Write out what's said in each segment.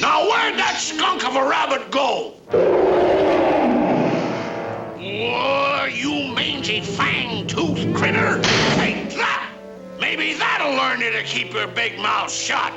Now where'd that skunk of a rabbit go? Oh, you mangy fang-toothed critter! Take that! Maybe that'll learn you to keep your big mouth shut.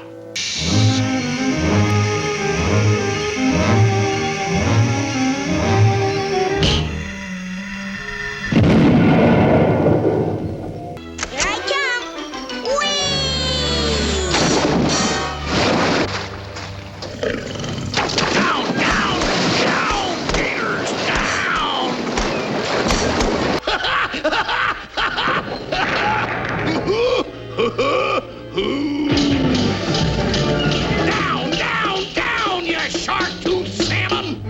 Down, down, down, you shark-toothed salmon!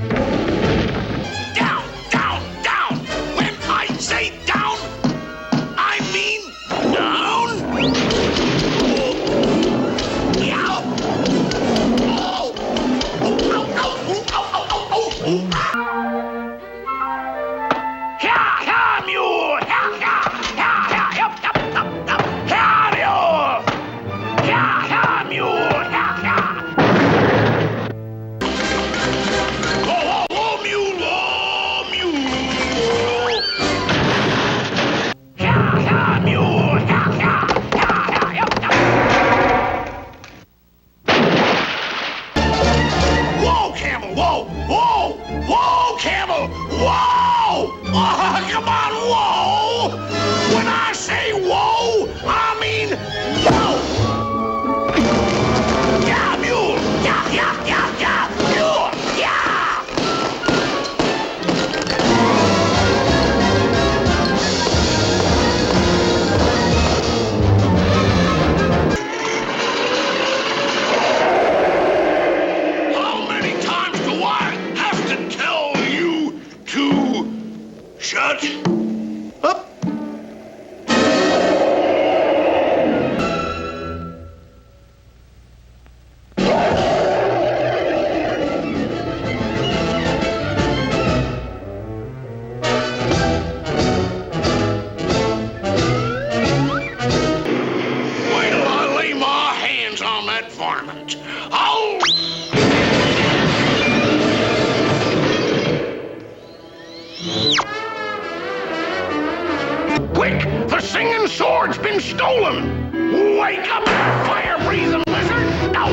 Down, down, down! When I say down, I mean down! Yeah! Oh! Oh, ow, ow, oh, ow, ow, ow, oh! Here, here, mule! Here, here, here, here, yup, yup, yup, yup! Here, mule! Here, here, mule! Here, here! Whoa, whoa, whoa, mule! Whoa, mule! Here, here, mule! Here, here, here, here, yup, yup! Whoa, camel! Whoa! Whoa! Whoa, camel! Whoa! Oh, come on, whoa! When I say whoa, I mean whoa! Yeah, mule! Yeah, yeah, yeah, yeah! Mule! Yeah! How many times do I have to tell you to shut up? Wait till I lay my hands on that varmint. Oh! Quick! The singing sword's been stolen! Wake up, fire-breathing lizard! No!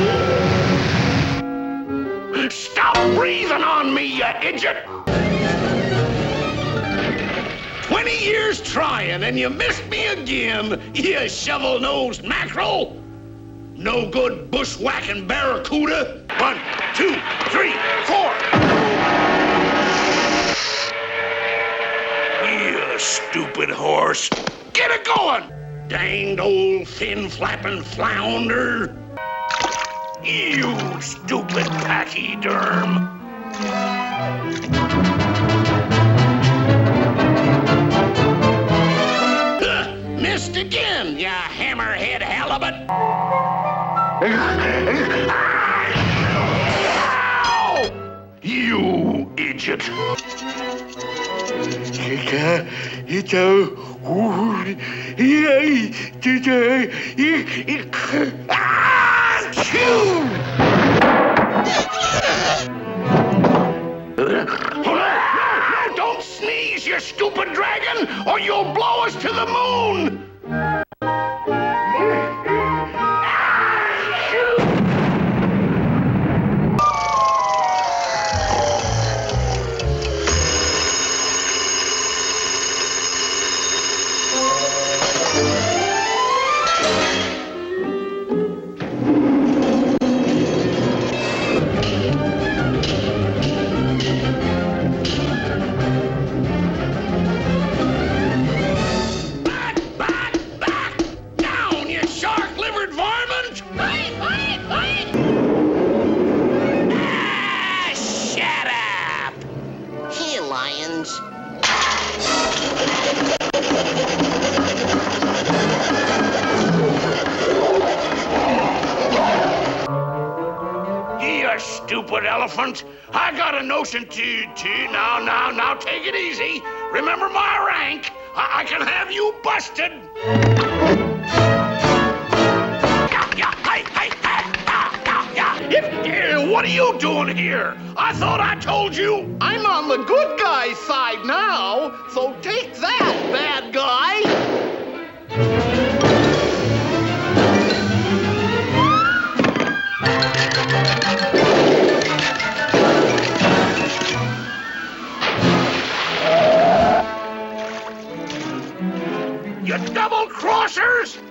Stop breathing on me, you idiot! 20 years trying, and you missed me again, you shovel-nosed mackerel! No good bushwhacking barracuda! 1, 2, 3, 4! You stupid horse! Get it going! Danged old fin-flapping flounder! You stupid pachyderm! Missed again, ya hammerhead halibut! Ow! You idiot! No, don't sneeze, you stupid dragon, or you'll blow us to the moon! Stupid elephant. I got a notion to now take it easy. Remember my rank. I can have you busted. Yeah. What are you doing here? I thought I told you. I'm on the good guy's side now, so take that, bad guy. You double-crossers!